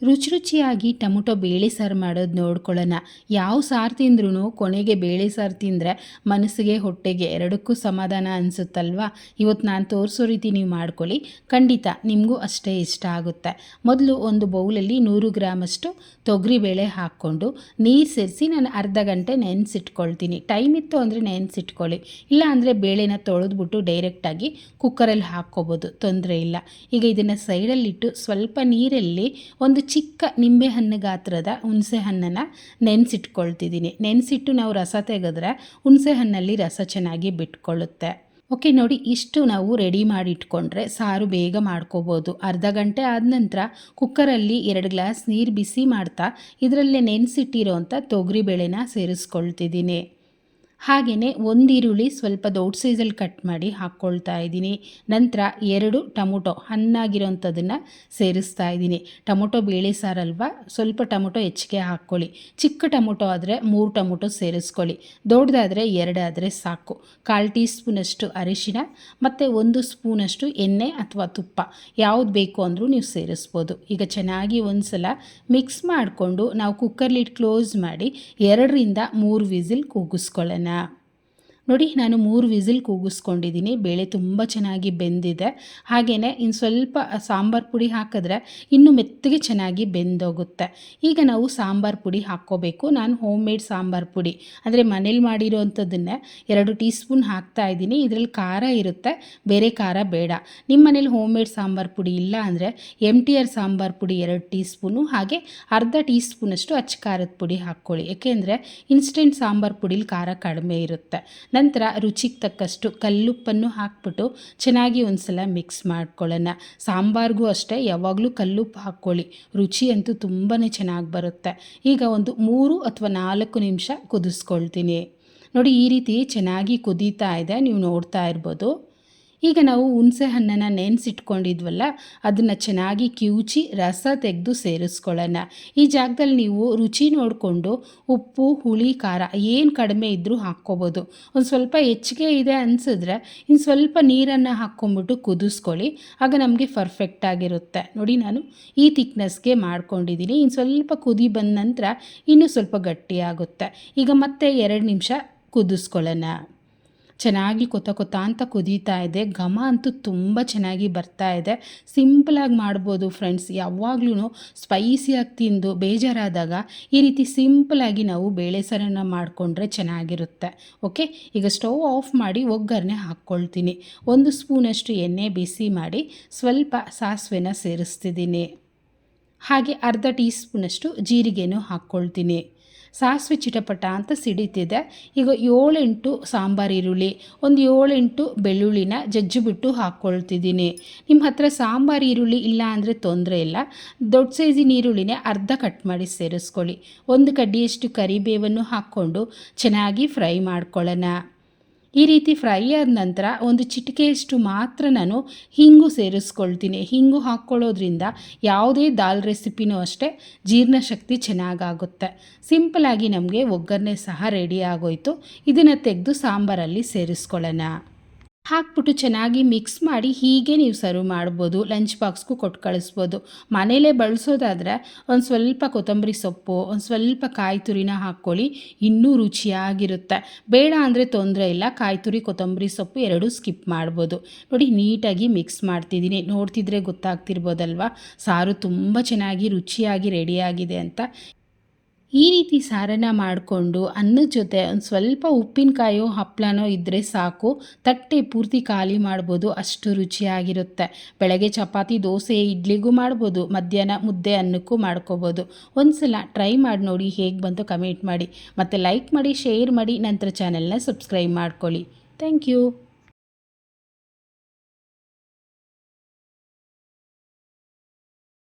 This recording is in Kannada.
ರುಚಿ ರುಚಿಯಾಗಿ ಟೊಮೊಟೊ ಬೇಳೆ ಸಾರು ಮಾಡೋದು ನೋಡ್ಕೊಳ್ಳೋಣ. ಯಾವ ಸಾರು ತಿಂದ್ರೂ ಕೊನೆಗೆ ಬೇಳೆ ಸಾರು ತಿಂದರೆ ಮನಸ್ಸಿಗೆ ಹೊಟ್ಟೆಗೆ ಎರಡಕ್ಕೂ ಸಮಾಧಾನ ಅನಿಸುತ್ತಲ್ವ. ಇವತ್ತು ನಾನು ತೋರಿಸೋ ರೀತಿ ನೀವು ಮಾಡ್ಕೊಳ್ಳಿ, ಖಂಡಿತ ನಿಮಗೂ ಅಷ್ಟೇ ಇಷ್ಟ ಆಗುತ್ತೆ. ಮೊದಲು ಒಂದು ಬೌಲಲ್ಲಿ 100 ಗ್ರಾಮಷ್ಟು ತೊಗರಿಬೇಳೆ ಹಾಕ್ಕೊಂಡು ನೀರು ಸೇರಿಸಿ ನಾನು ಅರ್ಧ ಗಂಟೆ ನೆನೆಸಿಟ್ಕೊಳ್ತೀನಿ. ಟೈಮ್ ಇತ್ತು ಅಂದರೆ ನೆನೆಸಿಟ್ಕೊಳ್ಳಿ, ಇಲ್ಲ ಅಂದರೆ ಬೇಳೆನ ತೊಳೆದ್ಬಿಟ್ಟು ಡೈರೆಕ್ಟಾಗಿ ಕುಕ್ಕರಲ್ಲಿ ಹಾಕ್ಕೋಬೋದು, ತೊಂದರೆ ಇಲ್ಲ. ಈಗ ಇದನ್ನು ಸೈಡಲ್ಲಿಟ್ಟು ಸ್ವಲ್ಪ ನೀರಲ್ಲಿ ಒಂದು ಚಿಕ್ಕ ನಿಂಬೆಹಣ್ಣು ಗಾತ್ರದ ಹುಣಸೆ ಹಣ್ಣನ್ನು ನೆನೆಸಿಟ್ಕೊಳ್ತಿದ್ದೀನಿ. ನೆನೆಸಿಟ್ಟು ನಾವು ರಸ ತೆಗೆದ್ರೆ ಹುಣಸೆ ಹಣ್ಣಲ್ಲಿ ರಸ ಚೆನ್ನಾಗಿ ಬಿಟ್ಕೊಳ್ಳುತ್ತೆ. ಓಕೆ ನೋಡಿ, ಇಷ್ಟು ನಾವು ರೆಡಿ ಮಾಡಿ ಇಟ್ಕೊಂಡ್ರೆ ಸಾರು ಬೇಗ ಮಾಡ್ಕೋಬೋದು. ಅರ್ಧ ಗಂಟೆ ಆದ ನಂತರ ಕುಕ್ಕರಲ್ಲಿ 2 ಗ್ಲಾಸ್ ನೀರು ಬಿಸಿ ಮಾಡ್ತಾ ಇದರಲ್ಲೇ ನೆನೆಸಿಟ್ಟಿರೋ ಅಂಥ ತೊಗರಿಬೇಳೆನ ಸೇರಿಸ್ಕೊಳ್ತಿದ್ದೀನಿ. ಹಾಗೆಯೇ ಒಂದು ಈರುಳ್ಳಿ ಸ್ವಲ್ಪ ದೊಡ್ಡ ಸೈಜಲ್ಲಿ ಕಟ್ ಮಾಡಿ ಹಾಕ್ಕೊಳ್ತಾ ಇದ್ದೀನಿ. ನಂತರ 2 ಟೊಮೊಟೊ ಹಣ್ಣಾಗಿರೋಂಥದ್ದನ್ನು ಸೇರಿಸ್ತಾ ಇದ್ದೀನಿ. ಟೊಮೊಟೊ ಬೇಳೆ ಸಾರಲ್ವ, ಸ್ವಲ್ಪ ಟೊಮೊಟೊ ಹೆಚ್ಚಿಗೆ ಹಾಕ್ಕೊಳ್ಳಿ. ಚಿಕ್ಕ ಟೊಮೊಟೊ ಆದರೆ 3 ಟೊಮೊಟೊ ಸೇರಿಸ್ಕೊಳ್ಳಿ, ದೊಡ್ಡದಾದರೆ 2 ಆದರೆ ಸಾಕು. 1/4 ಟೀ ಸ್ಪೂನಷ್ಟು ಅರಿಶಿನ ಮತ್ತು 1 ಸ್ಪೂನಷ್ಟು ಎಣ್ಣೆ ಅಥವಾ ತುಪ್ಪ ಯಾವುದು ಬೇಕು ಅಂದರೂ ನೀವು ಸೇರಿಸ್ಬೋದು. ಈಗ ಚೆನ್ನಾಗಿ ಒಂದು ಸಲ ಮಿಕ್ಸ್ ಮಾಡಿಕೊಂಡು ನಾವು ಕುಕ್ಕರ್ಲಿಟ್ಟು ಕ್ಲೋಸ್ ಮಾಡಿ 2 ರಿಂದ 3 ವಿಸಿಲ್ ಕೂಗಿಸ್ಕೊಳ್ಳೋಣ. ನೋಡಿ, ನಾನು 3 ವಿಸಿಲ್ ಕೂಗಿಸ್ಕೊಂಡಿದ್ದೀನಿ. ಬೇಳೆ ತುಂಬ ಚೆನ್ನಾಗಿ ಬೆಂದಿದೆ. ಹಾಗೆಯೇ ಇನ್ನು ಸ್ವಲ್ಪ ಸಾಂಬಾರು ಪುಡಿ ಹಾಕಿದ್ರೆ ಇನ್ನೂ ಮೆತ್ತಗೆ ಚೆನ್ನಾಗಿ ಬೆಂದೋಗುತ್ತೆ. ಈಗ ನಾವು ಸಾಂಬಾರು ಪುಡಿ ಹಾಕ್ಕೋಬೇಕು. ನಾನು ಹೋಮ್ ಮೇಡ್ ಸಾಂಬಾರು ಪುಡಿ ಅಂದರೆ ಮನೇಲಿ ಮಾಡಿರೋ ಅಂಥದ್ದನ್ನೇ 2 ಟೀ ಸ್ಪೂನ್ ಹಾಕ್ತಾಯಿದ್ದೀನಿ. ಇದರಲ್ಲಿ ಖಾರ ಇರುತ್ತೆ, ಬೇರೆ ಖಾರ ಬೇಡ. ನಿಮ್ಮ ಮನೇಲಿ ಹೋಮ್ ಮೇಡ್ ಸಾಂಬಾರು ಪುಡಿ ಇಲ್ಲ ಅಂದರೆ MTR ಸಾಂಬಾರು ಪುಡಿ 2 ಟೀ ಸ್ಪೂನು, ಹಾಗೆ ಅರ್ಧ ಟೀ ಸ್ಪೂನಷ್ಟು ಅಚ್ಚ ಖಾರದ ಪುಡಿ ಹಾಕ್ಕೊಳ್ಳಿ. ಏಕೆಂದರೆ ಇನ್ಸ್ಟೆಂಟ್ ಸಾಂಬಾರು ಪುಡಿಲಿ ಖಾರ ಕಡಿಮೆ ಇರುತ್ತೆ. ನಂತರ ರುಚಿಗೆ ತಕ್ಕಷ್ಟು ಕಲ್ಲುಪ್ಪನ್ನು ಹಾಕ್ಬಿಟ್ಟು ಚೆನ್ನಾಗಿ ಒಂದು ಸಲ ಮಿಕ್ಸ್ ಮಾಡ್ಕೊಳ್ಳೋಣ. ಸಾಂಬಾರಿಗೂ ಅಷ್ಟೇ ಯಾವಾಗಲೂ ಕಲ್ಲುಪ್ಪು ಹಾಕ್ಕೊಳ್ಳಿ, ರುಚಿ ಅಂತೂ ತುಂಬಾ ಚೆನ್ನಾಗಿ ಬರುತ್ತೆ. ಈಗ ಒಂದು 3 ಅಥವಾ 4 ನಿಮಿಷ ಕುದಿಸ್ಕೊಳ್ತೀನಿ. ನೋಡಿ, ಈ ರೀತಿ ಚೆನ್ನಾಗಿ ಕುದೀತಾ ಇದೆ, ನೀವು ನೋಡ್ತಾ ಇರ್ಬೋದು. ಈಗ ನಾವು ಹುಣಸೆ ಹಣ್ಣನ್ನು ನೆನೆಸಿಟ್ಕೊಂಡಿದ್ವಲ್ಲ, ಅದನ್ನು ಚೆನ್ನಾಗಿ ಕಿವುಚಿ ರಸ ತೆಗೆದು ಸೇರಿಸ್ಕೊಳ್ಳೋಣ. ಈ ಜಾಗದಲ್ಲಿ ನೀವು ರುಚಿ ನೋಡಿಕೊಂಡು ಉಪ್ಪು, ಹುಳಿ, ಖಾರ ಏನು ಕಡಿಮೆ ಇದ್ದರೂ ಹಾಕ್ಕೋಬೋದು. ಒಂದು ಸ್ವಲ್ಪ ಹೆಚ್ಚಿಗೆ ಇದೆ ಅನಿಸಿದ್ರೆ ಇನ್ನು ಸ್ವಲ್ಪ ನೀರನ್ನು ಹಾಕ್ಕೊಂಬಿಟ್ಟು ಕುದಿಸ್ಕೊಳ್ಳಿ, ಆಗ ನಮಗೆ ಪರ್ಫೆಕ್ಟಾಗಿರುತ್ತೆ. ನೋಡಿ, ನಾನು ಈ ಥಿಕ್ನೆಸ್ಗೆ ಮಾಡ್ಕೊಂಡಿದ್ದೀನಿ. ಇನ್ನು ಸ್ವಲ್ಪ ಕುದಿ ಬಂದ ನಂತರ ಇನ್ನೂ ಸ್ವಲ್ಪ ಗಟ್ಟಿಯಾಗುತ್ತೆ. ಈಗ ಮತ್ತೆ 2 ನಿಮಿಷ ಕುದಿಸ್ಕೊಳ್ಳೋಣ. ಚೆನ್ನಾಗಿ ಕೊತ ಅಂತ ಕುದೀತಾ ಇದೆ. ಘಮ ಅಂತೂ ತುಂಬ ಚೆನ್ನಾಗಿ ಬರ್ತಾ ಇದೆ. ಸಿಂಪಲಾಗಿ ಮಾಡ್ಬೋದು ಫ್ರೆಂಡ್ಸ್. ಯಾವಾಗ್ಲೂ ಸ್ಪೈಸಿಯಾಗಿ ತಿಂದು ಬೇಜಾರಾದಾಗ ಈ ರೀತಿ ಸಿಂಪಲಾಗಿ ನಾವು ಬೇಳೆ ಸಾರನ್ನು ಮಾಡಿಕೊಂಡ್ರೆ ಚೆನ್ನಾಗಿರುತ್ತೆ. ಓಕೆ, ಈಗ ಸ್ಟವ್ ಆಫ್ ಮಾಡಿ ಒಗ್ಗರಣೆ ಹಾಕ್ಕೊಳ್ತೀನಿ. 1 ಸ್ಪೂನಷ್ಟು ಎಣ್ಣೆ ಬಿಸಿ ಮಾಡಿ ಸ್ವಲ್ಪ ಸಾಸಿವೆನ ಸೇರಿಸ್ತಿದ್ದೀನಿ. ಹಾಗೆ ಅರ್ಧ ಟೀ ಸ್ಪೂನಷ್ಟು ಜೀರಿಗೆನೂ ಹಾಕ್ಕೊಳ್ತೀನಿ. ಸಾಸಿವೆ ಚಿಟಪಟ ಅಂತ ಸಿಡಿತಿದೆ. ಈಗ 7-8 ಸಾಂಬಾರು ಈರುಳ್ಳಿ, ಒಂದು 7-8 ಬೆಳ್ಳುಳ್ಳಿನ ಜಜ್ಜಿಬಿಟ್ಟು ಹಾಕ್ಕೊಳ್ತಿದ್ದೀನಿ. ನಿಮ್ಮ ಹತ್ರ ಸಾಂಬಾರು ಈರುಳ್ಳಿ ಇಲ್ಲ ಅಂದರೆ ತೊಂದರೆ ಇಲ್ಲ, ದೊಡ್ಡ ಸೈಜಿನ ಈರುಳ್ಳಿನೇ ಅರ್ಧ ಕಟ್ ಮಾಡಿ ಸೇರಿಸ್ಕೊಳ್ಳಿ. 1 ಕಡ್ಡಿಯಷ್ಟು ಕರಿಬೇವನ್ನು ಹಾಕ್ಕೊಂಡು ಚೆನ್ನಾಗಿ ಫ್ರೈ ಮಾಡ್ಕೊಳ್ಳೋಣ. ಈ ರೀತಿ ಫ್ರೈ ಆದ ನಂತರ ಒಂದು ಚಿಟಿಕೆಯಷ್ಟು ಮಾತ್ರ ನಾನು ಹಿಂಗು ಸೇರಿಸ್ಕೊಳ್ತೀನಿ. ಹಿಂಗು ಹಾಕ್ಕೊಳ್ಳೋದ್ರಿಂದ ಯಾವುದೇ ದಾಲ್ ರೆಸಿಪಿನೂ ಅಷ್ಟೇ ಜೀರ್ಣಶಕ್ತಿ ಚೆನ್ನಾಗಾಗುತ್ತೆ. ಸಿಂಪಲಾಗಿ ನಮಗೆ ಒಗ್ಗರಣೆ ಸಹ ರೆಡಿ ಆಗೋಯ್ತು. ಇದನ್ನು ತೆಗೆದು ಸಾಂಬಾರಲ್ಲಿ ಸೇರಿಸ್ಕೊಳ್ಳೋಣ. ಹಾಕ್ಬಿಟ್ಟು ಚೆನ್ನಾಗಿ ಮಿಕ್ಸ್ ಮಾಡಿ ಹೀಗೆ ನೀವು ಸರ್ವ್ ಮಾಡ್ಬೋದು. ಲಂಚ್ ಬಾಕ್ಸ್ಗೂ ಕೊಟ್ಟು ಕಳಿಸ್ಬೋದು. ಮನೇಲೇ ಬಳಸೋದಾದರೆ ಒಂದು ಸ್ವಲ್ಪ ಕೊತ್ತಂಬರಿ ಸೊಪ್ಪು, ಒಂದು ಸ್ವಲ್ಪ ಕಾಯಿ ತುರಿನ ಹಾಕ್ಕೊಳ್ಳಿ, ಇನ್ನೂ ರುಚಿಯಾಗಿರುತ್ತೆ. ಬೇಡ ಅಂದರೆ ತೊಂದರೆ ಇಲ್ಲ, ಕಾಯಿ ತುರಿ ಕೊತ್ತಂಬರಿ ಸೊಪ್ಪು 2 ಸ್ಕಿಪ್ ಮಾಡ್ಬೋದು. ನೋಡಿ, ನೀಟಾಗಿ ಮಿಕ್ಸ್ ಮಾಡ್ತಿದ್ದೀನಿ. ನೋಡ್ತಿದ್ರೆ ಗೊತ್ತಾಗ್ತಿರ್ಬೋದಲ್ವ ಸಾರು ತುಂಬ ಚೆನ್ನಾಗಿ ರುಚಿಯಾಗಿ ರೆಡಿಯಾಗಿದೆ ಅಂತ. ಈ ರೀತಿ ಸಾರನ್ನು ಮಾಡಿಕೊಂಡು ಅನ್ನದ ಜೊತೆ ಒಂದು ಸ್ವಲ್ಪ ಉಪ್ಪಿನಕಾಯೋ ಹಪ್ಪಳನೋ ಇದ್ದರೆ ಸಾಕು, ತಟ್ಟೆ ಪೂರ್ತಿ ಖಾಲಿ ಮಾಡ್ಬೋದು, ಅಷ್ಟು ರುಚಿಯಾಗಿರುತ್ತೆ. ಬೆಳಗ್ಗೆ ಚಪಾತಿ, ದೋಸೆ, ಇಡ್ಲಿಗೂ ಮಾಡ್ಬೋದು, ಮಧ್ಯಾಹ್ನ ಮುದ್ದೆ ಅನ್ನಕ್ಕೂ ಮಾಡ್ಕೋಬೋದು. ಒಂದು ಸಲ ಟ್ರೈ ಮಾಡಿ ನೋಡಿ, ಹೇಗೆ ಬಂತು ಕಮೆಂಟ್ ಮಾಡಿ, ಮತ್ತು ಲೈಕ್ ಮಾಡಿ, ಶೇರ್ ಮಾಡಿ, ನಂತರ ಚಾನೆಲ್ನ ಸಬ್ಸ್ಕ್ರೈಬ್ ಮಾಡ್ಕೊಳ್ಳಿ. Thank you.